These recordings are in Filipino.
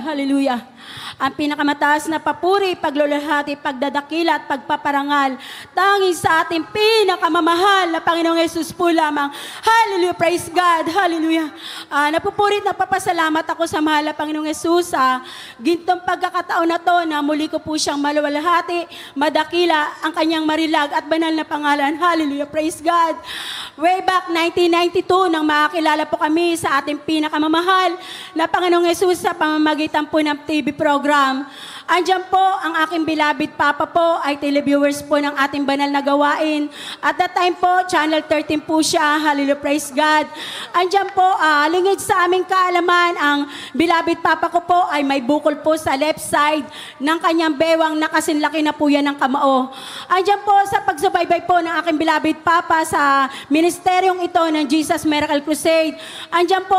Hallelujah. Ang pinakamataas na papuri, paglulahati, pagdadakila at pagpaparangal. Tanging sa ating pinakamamahal na Panginoong Yesus po lamang. Hallelujah. Praise God. Hallelujah. Napupurit na papasalamat ako sa mahal na Panginoong Yesus sa gintong pagkakataon na to na muli ko po siyang maluwalhati, madakila ang kanyang marilag at banal na pangalan. Hallelujah. Praise God. Way back 1992 nang makakilala po kami sa ating pinakamamahal na Panginoong Yesus sa pamamagitan po ng TV program. Andiyan po ang aking beloved Papa po ay televiewers po ng ating banal na gawain. At that time po, Channel 13 po siya. Hallelujah, praise God. Andiyan po, lingid sa aming kaalaman, ang beloved Papa ko po ay may bukol po sa left side ng kanyang bewang na kasinlaki na po yan ng kamao. Andiyan po sa pagsubaybay po ng aking beloved Papa sa ministeryong ito ng Jesus Miracle Crusade. Andiyan po,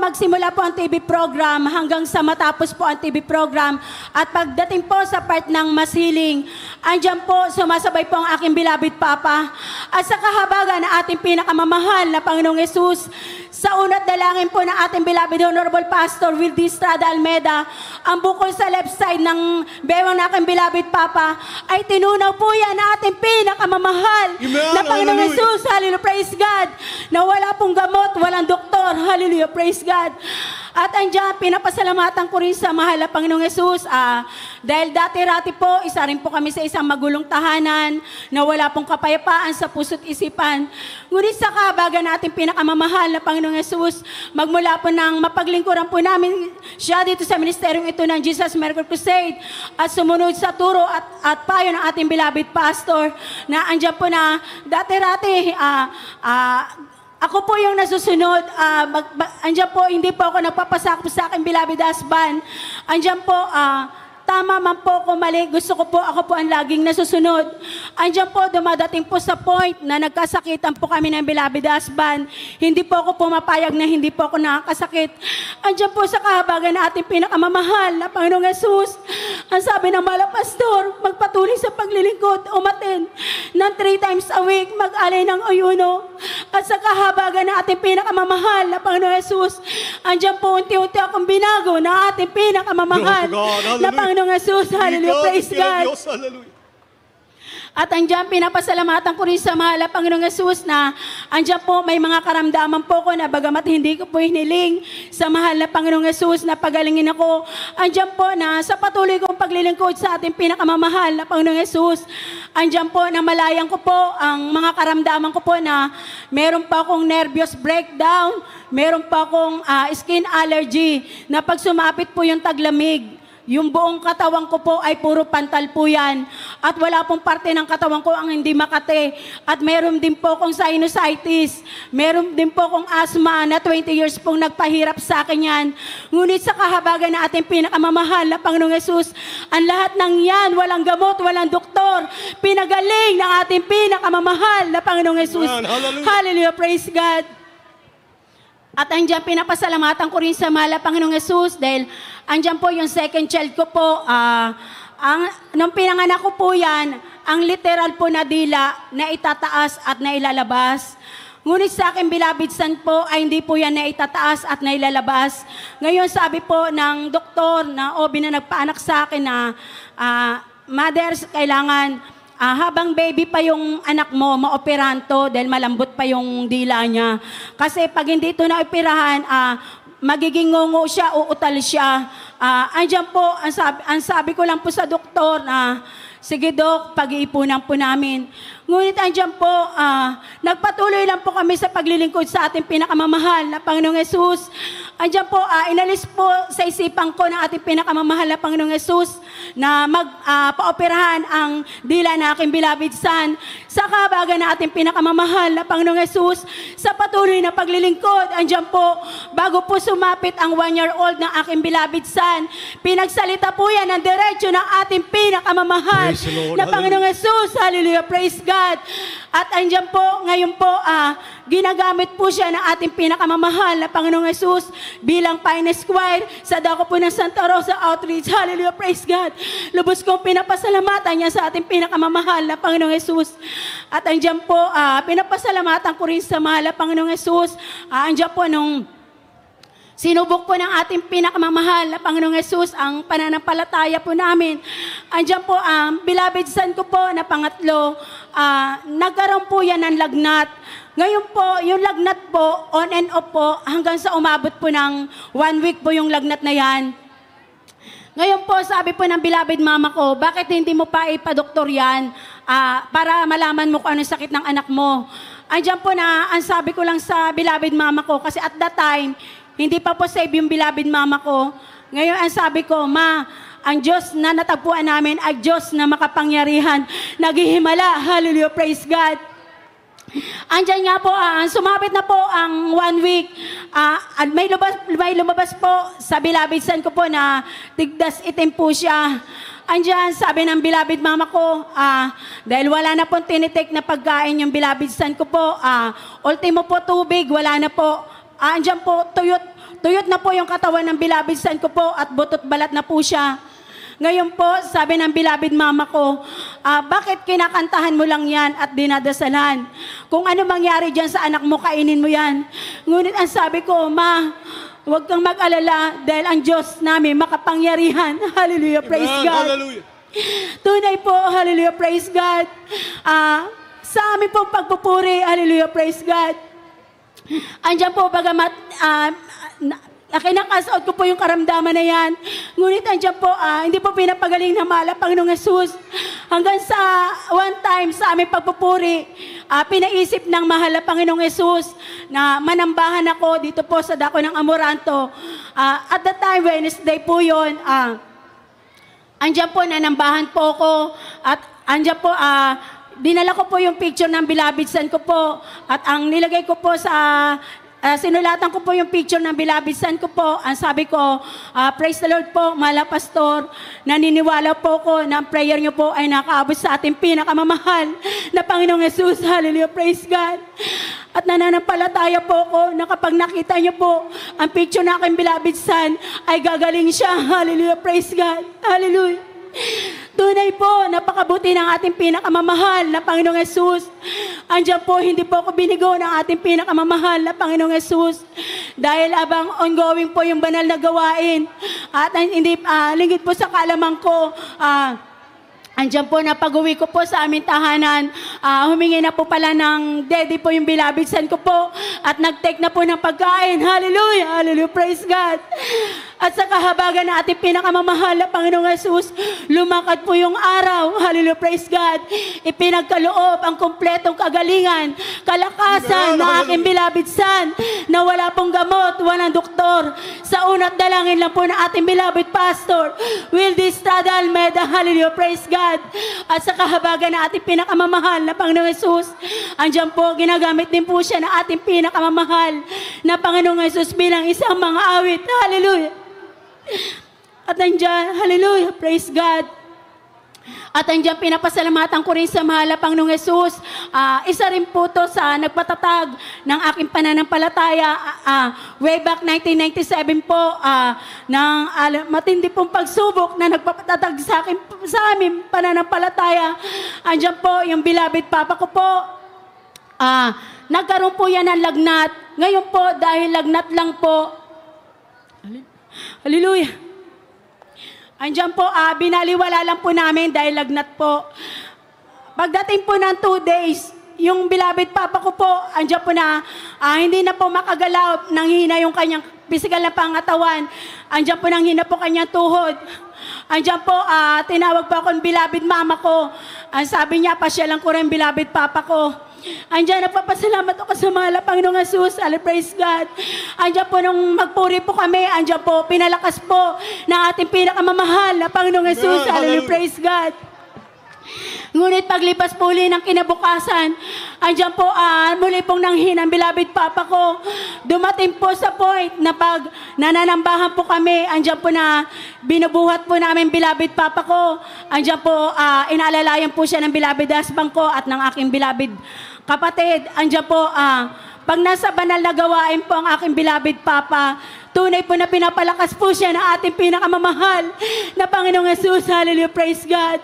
magsimula po ang TV program hanggang sa matapos po ang TV program. At pagdating po sa part ng masiling, andyan po, sumasabay po ang aking beloved Papa. At sa kahabagan na ating pinakamamahal na Panginoong Yesus, sa unat dalangin po ng ating beloved Honorable Pastor Wildy Estrada Almeda, ang bukol sa left side ng bewang na aking beloved Papa, ay tinunaw po yan na ating pinakamamahal na Panginoong Yesus. Hallelujah, praise God. Na wala pong gamot, walang doktor. Hallelujah, praise God. At andyan, pinapasalamatan ko rin sa mahal na Panginoong Yesus. Dahil dati-rati po, isa rin po kami sa isang magulong tahanan na wala pong kapayapaan sa puso't isipan. Ngunit sa kahabagan natin pinakamamahal na Panginoong Yesus, magmula po ng mapaglingkuran po namin siya dito sa ministeryong ito ng Jesus Miracle Crusade at sumunod sa turo at payo ng ating beloved pastor na andyan po na dati-rati, ako po yung nasusunod. Andiyan po, hindi po ako nagpapasakop sa aking beloved husband. Andiyan po, tama man po kung mali, gusto ko po, ako po ang laging nasusunod. Andiyan po, dumadating po sa point na nagkasakitan po kami ng beloved husband. Hindi po ako pumapayag na hindi po ako nakakasakit. Andiyan po sa kahabagan na ating pinakamamahal na Panginoong Yesus. Ang sabi ng mahal na pastor, magpatuloy sa paglilingkod, umaten ng 3 times a week, mag-alay ng ayuno. At sa kahabagan na ating pinakamamahal na Panginoong Yesus, andiyan po unti-unti akong binago na ating pinakamamahal na Panginoong Yesus. Hallelujah, praise God. At andyan, pinapasalamatan ko rin sa mahal na Panginoong Yesus na andyan po, may mga karamdaman po ko na bagamat hindi ko po hiniling sa mahal na Panginoong Yesus na pagalingin ako. Andyan po na sa patuloy kong paglilingkod sa ating pinakamamahal na Panginoong Yesus, andyan po na malayan ko po ang mga karamdaman ko po na meron pa akong nervous breakdown, meron pa akong skin allergy na pag sumapit po yung taglamig, yung buong katawan ko po ay puro pantal po yan. At wala pong parte ng katawan ko ang hindi makate. At meron din po akong sinusitis. Meron din po akong asthma na 20 years pong nagpahirap sa akin yan. Ngunit sa kahabagan na ating pinakamamahal na Panginoong Yesus, ang lahat ng yan, walang gamot, walang doktor, pinagaling ng ating pinakamamahal na Panginoong Yesus. Hallelujah. Hallelujah, praise God. At andyan, pinapasalamatan ko rin sa mahal na Panginoong Yesus dahil andyan po yung second child ko po. Nung pinanganak ko po yan, ang literal po na dila na itataas at na ilalabas. Ngunit sa aking beloved son po ay hindi po yan na itataas at na ilalabas. Ngayon sabi po ng doktor na OB na nagpaanak sa akin na mothers, kailangan habang baby pa yung anak mo, maoperahan to dahil malambot pa yung dila niya. Kasi pag hindi ito naoperahan, magiging ngungo siya, uutal siya. Andyan po, ang sabi ko lang po sa doktor na, sige Dok, pag-iipunan po namin. Ngunit andyan po, nagpatuloy lang po kami sa paglilingkod sa ating pinakamamahal na Panginoong Yesus. Andyan po, inalis po sa isipan ko ng ating pinakamamahal na Panginoong Yesus na magpaoperahan ang dila na aking beloved son. Sa kahabagan na ating pinakamamahal na Panginoong Yesus, sa patuloy na paglilingkod, andyan po, bago po sumapit ang 1-year-old ng aking beloved son, pinagsalita po yan ng diretso ng ating pinakamamahal na Panginoong Yesus. Hallelujah, praise God. At andyan po, ngayon po, ginagamit po siya ng ating pinakamamahal na Panginoong Yesus bilang finest choir sa dako po ng Santa Rosa Outreach. Hallelujah, praise God. Lubos kong pinapasalamatan niya sa ating pinakamamahal na Panginoong Yesus. At andyan po, pinapasalamatan ko rin sa mahal na Panginoong Yesus. Andyan po nung Sinubok po ng ating pinakamamahal na Panginoong Yesus ang pananampalataya po namin. Andiyan po ang beloved son ko po na pangatlo, nagkaroon po yan ng lagnat. Ngayon po, yung lagnat po, on and off po, hanggang sa umabot po ng 1 week po yung lagnat na yan. Ngayon po, sabi po ng beloved mama ko, bakit hindi mo pa ipadoktor yan para malaman mo kung anong sakit ng anak mo? Andiyan po na, ang sabi ko lang sa beloved mama ko, kasi at that time, hindi pa po save yung beloved mama ko. Ngayon, ang sabi ko, Ma, ang Diyos na natagpuan namin ay Diyos na makapangyarihan. Naghihimala. Hallelujah. Praise God. Andiyan nga po, sumapit na po ang 1 week. May lumabas po sa beloved son ko po na tigdas itim po siya. Andiyan, sabi ng beloved mama ko, dahil wala na pong tinitik na pagkain yung beloved son ko po, ultimo po tubig, wala na po. Andiyan po, tuyot na po yung katawan ng beloved son ko po at butot balat na po siya. Ngayon po, sabi ng beloved mama ko, bakit kinakantahan mo lang yan at dinadasalan? Kung ano mangyari dyan sa anak mo, kainin mo yan. Ngunit ang sabi ko, Ma, huwag kang mag-alala dahil ang Diyos namin makapangyarihan. Hallelujah, praise Amen. God. Hallelujah. Tunay po, hallelujah, praise God. Sa amin pong pagpupuri, hallelujah, praise God. Andiyan po, bagamat kinakasaot ko po yung karamdaman na yan. Ngunit andiyan po, hindi po pinapagaling na mahal ang Panginoong Yesus. Hanggang sa one time sa aming pagpupuri, pinaisip ng mahal ang Panginoong Yesus na manambahan ako dito po sa dako ng Amoranto. At that time, Wednesday po yun, andiyan po, nanambahan po ko. At andiyan po, dinala ko po yung picture ng beloved son ko po. At ang nilagay ko po sa, sinulatan ko po yung picture ng beloved son ko po. Ang sabi ko, praise the Lord po, mahal pastor. Naniniwala po ko na ang prayer niyo po ay nakaabot sa ating pinakamamahal na Panginoong Yesus. Hallelujah, praise God. At nananampalataya po ko na kapag nakita niyo po ang picture ng aking beloved son, ay gagaling siya. Hallelujah, praise God. Hallelujah. Tunay po, napakabuti ng ating pinakamamahal na Panginoong Yesus. Andiyan po, hindi po ako binigo ng ating pinakamamahal na Panginoong Yesus. Dahil abang ongoing po yung banal na gawain. At hindi, lingid po sa kaalaman ko, andiyan po na pag-uwi ko po sa aming tahanan, humingi na po pala ng daddy po yung beloved son ko po at nag-take na po ng pagkain. Hallelujah! Hallelujah! Praise God! At sa kahabagan na ating pinakamamahal na Panginoong Yesus, lumakad po yung araw. Hallelujah! Praise God! Ipinagkaloob ang kumpletong kagalingan, kalakasan ng aking beloved son na wala pong gamot, walang doktor. Sa una't dalangin lang po ng ating beloved pastor, Wildy Estrada Almeida. Hallelujah! Praise God! At sa kahabagan na ating pinakamamahal na Panginoong Yesus, andyan po, ginagamit din po siya na ating pinakamamahal na Panginoong Yesus bilang isang mga awit. Hallelujah! At andyan, hallelujah, praise God. At andyan, pinapasalamatan ko rin sa mahal na Panginoong Yesus. Isa rin po to sa nagpatatag ng aking pananampalataya. Way back 1997 po, ng matindi pong pagsubok na nagpapatatag sa amin pananampalataya. Andyan po, yung beloved papa ko po. Nagkaroon po yan ng lagnat. Ngayon po, dahil lagnat lang po, hallelujah. Andiyan po, binaliwala lang po namin dahil lagnat po. Pagdating po ng 2 days, yung beloved papa ko po, andiyan po na, hindi na po makagalaw, nanghina yung kanyang physical na pangatawan. Andiyan po nanghina po kanyang tuhod. Andiyan po, tinawag po ako ng beloved mama ko. Ang sabi niya, pasyalan ko rin beloved papa ko. Andiyan, nagpapasalamat ako sa mahal na Panginoong Yesus. Praise God. Andiyan po, nung magpuri po kami, andiyan po, pinalakas po ng ating pinakamamahal na Panginoong Yesus. Hallelujah, praise God. Ngunit paglipas po uli ng kinabukasan, andiyan po, muli pong nanghin ang beloved papa ko. Dumating po sa point na pag nananambahan po kami, andiyan po na binubuhat po namin beloved papa ko. Andiyan po, inaalalayan po siya ng beloved husband ko at ng aking beloved kapatid. Andiyan po, pag nasa banal na gawain po ang aking beloved papa, tunay po na pinapalakas po siya na ating pinakamamahal na Panginoong Yesus. Hallelujah, praise God.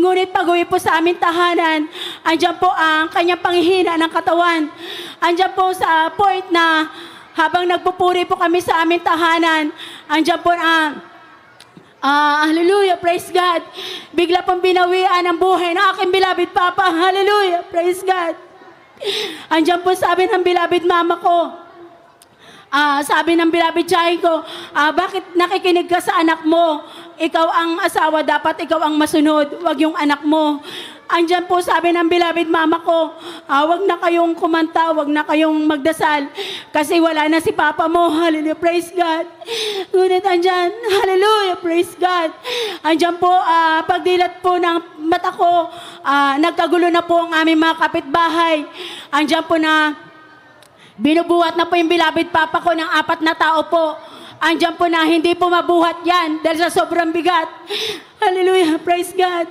Ngunit pag-uwi po sa aming tahanan, andiyan po ang kanyang panghihina ng katawan. Andiyan po sa point na habang nagpupuri po kami sa aming tahanan, andyan po hallelujah, praise God. Bigla pong binawian ang buhay ng aking beloved Papa. Hallelujah, praise God. Andyan po sabi ng beloved mama ko, sabi ng beloved Chay ko, bakit nakikinig ka sa anak mo? Ikaw ang asawa, dapat ikaw ang masunod, wag yung anak mo. Andyan po sabi ng beloved mama ko, wag na kayong kumanta, wag na kayong magdasal, kasi wala na si Papa mo. Hallelujah, praise God. Ngunit andyan, hallelujah, praise God. Andyan po, pagdilat po ng mata ko, nagkagulo na po ang aming mga kapitbahay. Andyan po na, binubuhat na po yung beloved Papa ko ng 4 na tao po. Andyan po na hindi po mabuhat yan dahil sa sobrang bigat. Hallelujah, praise God.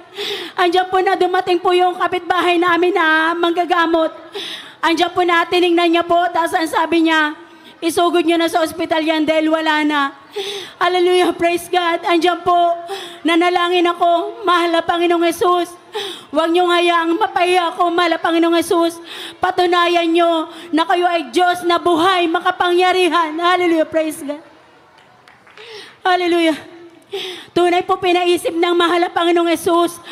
Andyan po na dumating po yung kapitbahay namin na manggagamot. Andyan po na tinignan niya po, tapos ang sabi niya, isugod niyo na sa ospital yan dahil wala na. Hallelujah, praise God. Andyan po, nanalangin ako, mahal na Panginoong Jesus. Huwag niyong hayaang mapahiya ako, mahal na Panginoong Jesus. Patunayan niyo na kayo ay Diyos na buhay, makapangyarihan. Hallelujah, praise God. Hallelujah. Tunay po pinaisip ng mahal na Panginoong Jesus.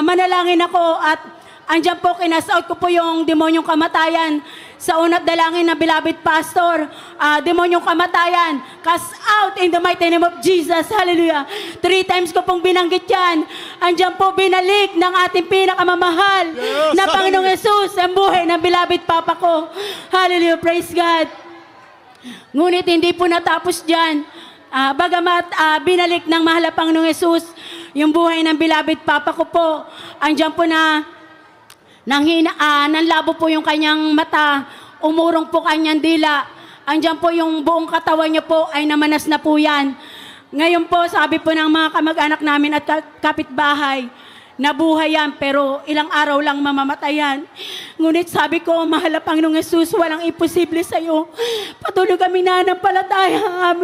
Manalangin ako at andyan po, kinasout ko po yung demonyong kamatayan sa unat dalangin ng beloved pastor. Demonyong kamatayan, cast out in the mighty name of Jesus. Hallelujah. 3 times ko pong binanggit yan. Andyan po binalik ng ating pinakamamahal na Panginoong Jesus ang buhay ng beloved Papa ko. Hallelujah, praise God. Ngunit hindi po natapos dyan. Bagamat binalik ng mahal na Panginoong Jesus yung buhay ng beloved Papa ko po, andyan po na nanlabo po yung kanyang mata, umurong po kanyang dila, andyan po yung buong katawan niya po ay namanas na po yan. Ngayon po, sabi po ng mga kamag-anak namin at kapitbahay, nabuhay yan, pero ilang araw lang mamamatayan. Ngunit sabi ko, mahal na Panginoong Jesus, walang imposible sa iyo. Patuloy kami nananampalataya.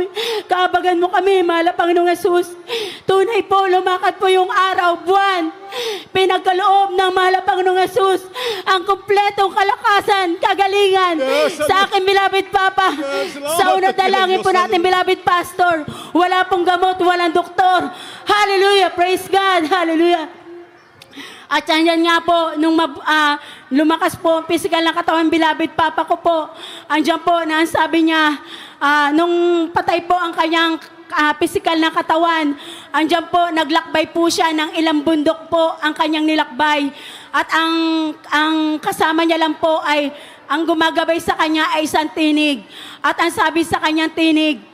Kaabagan mo kami, mahal na Panginoong Jesus. Tunay po, lumakad po yung araw, buwan. Pinagkaloob ng mahal na Panginoong Jesus ang kumpletong kalakasan, kagalingan sa aking beloved Papa. Sa unang dalangin po natin, beloved Pastor, wala pong gamot, walang doktor. Hallelujah, praise God, hallelujah. At yan nga po, nung lumakas po, physical na katawan, beloved Papa ko po, andyan po, na sabi niya, nung patay po ang kanyang physical na katawan, andyan po, naglakbay po siya ng ilang bundok po ang kanyang nilakbay. At ang kasama niya lang po ay, ang gumagabay sa kanya ay isang tinig. At ang sabi sa kanyang tinig,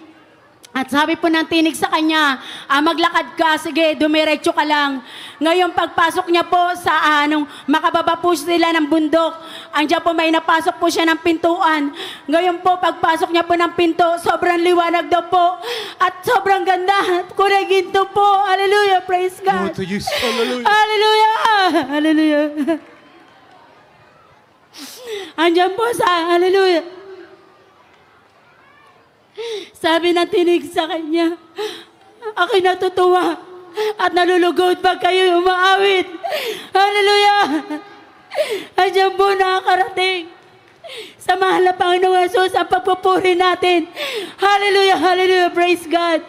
at sabi po ng tinig sa kanya, maglakad ka, sige, dumiretso ka lang. Ngayon, pagpasok niya po sa makababa po sila ng bundok, andiyan po may napasok po siya ng pintuan. Ngayon po, pagpasok niya po ng pinto, sobrang liwanag daw po. At sobrang ganda. Kulay ginto po. Hallelujah, praise God. Hallelujah. Hallelujah. Hallelujah. Andiyan po sa, hallelujah. Sabi ng tinig sa kanya, ako'y natutuwa at nalulugod pag kayo umaawit. Hallelujah! Andiyan po nakakarating sa mahal na Panginoong Jesus ang pagpupuri natin. Hallelujah! Hallelujah! Praise God!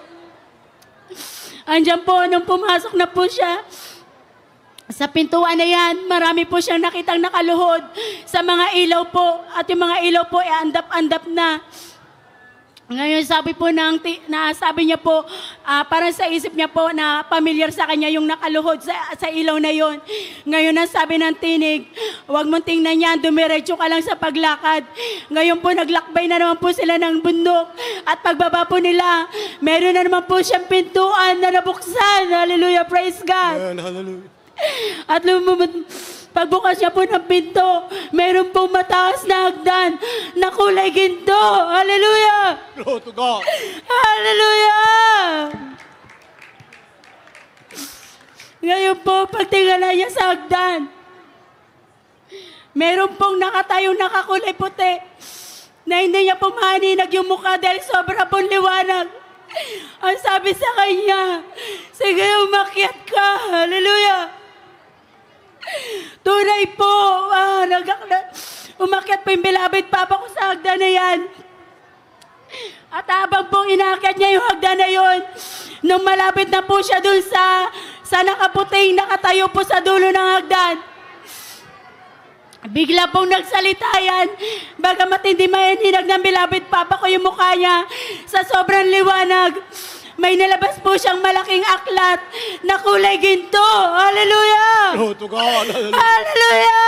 Andiyan po, nung pumasok na po siya, sa pintuan na yan, marami po siyang nakitang nakaluhod sa mga ilaw po. At yung mga ilaw po ay andap-andap na. Ngayon sabi po sabi niya po, parang sa isip niya po na familiar sa kanya yung nakaluhod sa ilaw na yon. Ngayon ang sabi ng tinig, huwag mong tingnan yan, dumiretso ka lang sa paglakad. Ngayon po naglakbay na naman po sila ng bundok. At pagbaba po nila, meron na naman po siyang pintuan na nabuksan. Hallelujah, praise God. Amen, hallelujah. At pagbukas niya po ng pinto, meron pong mataas na hagdan na kulay ginto. Hallelujah! Glory to God. Hallelujah! Ngayon po, pagtingala niya sa hagdan, meron pong nakatayong nakakulay puti na hindi niya pumaninag yung mukha dahil sobra pong liwanag. Ang sabi sa kanya, sige, umakyat ka. Hallelujah! Tunay po, umakyat po yung beloved Papa ko sa hagdan na yan. At habang pong inaakyat niya yung hagdan na yun, nung malapit na po siya dun sa nakaputing nakatayo po sa dulo ng hagdan, bigla pong nagsalita yan, bagamat hindi mahinag ng bilabid papa ko yung mukha niya, sa sobrang liwanag, may nalabas po siyang malaking aklat na kulay ginto. Hallelujah! Oh, to God. Hallelujah!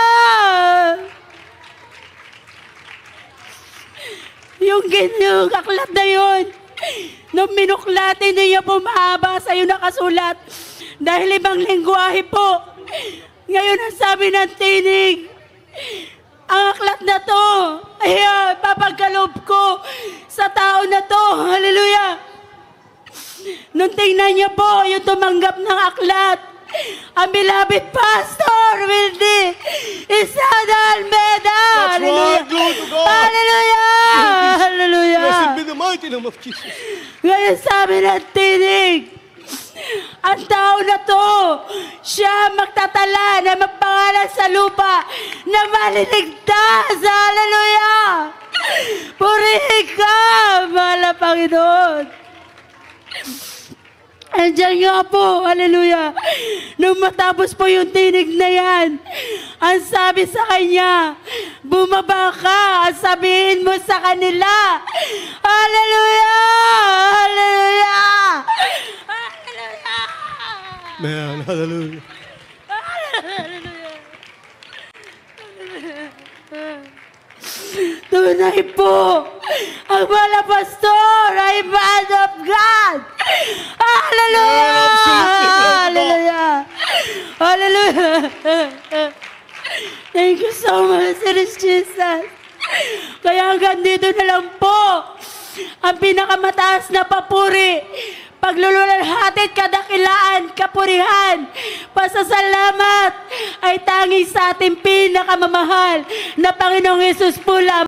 Yung aklat na yun, nung minuklatin niya po mahaba sa'yo nakasulat, dahil ibang lengguwahe po. Ngayon ang sabi ng tinig, ang aklat na to, ay papagkaloob ko sa tao na to. Hallelujah! Nung tingnan niya po yung tumanggap ng aklat, ang beloved Pastor Wildy Isada Almeda. That's Hallelujah! right, glory to God. Hallelujah! Hallelujah! Blessed be the mighty name of Jesus. Ngayon sabi ng tinig, ang tao na to, siya magtatala na magpangalan sa lupa na maliligtas. Hallelujah! Purihin ka, mahal na Panginoon. Andiyan nga po, hallelujah. Nung matapos po yung tinig na yan, ang sabi sa kanya, bumaba ka at sabihin mo sa kanila, hallelujah! Hallelujah! Hallelujah! Man, hallelujah. Tunay po, ang mga pastor ay man of God. Hallelujah! Yeah, absolutely. Hallelujah! Hallelujah! Thank you so much, Jesus. Kaya hanggang dito na lang po ang pinakamataas na papuri, pagluluwalhati, kadakilaan, kapurihan, pasasalamat ay tanging sa ating pinakamamahal na Panginoong Hesus po lamang.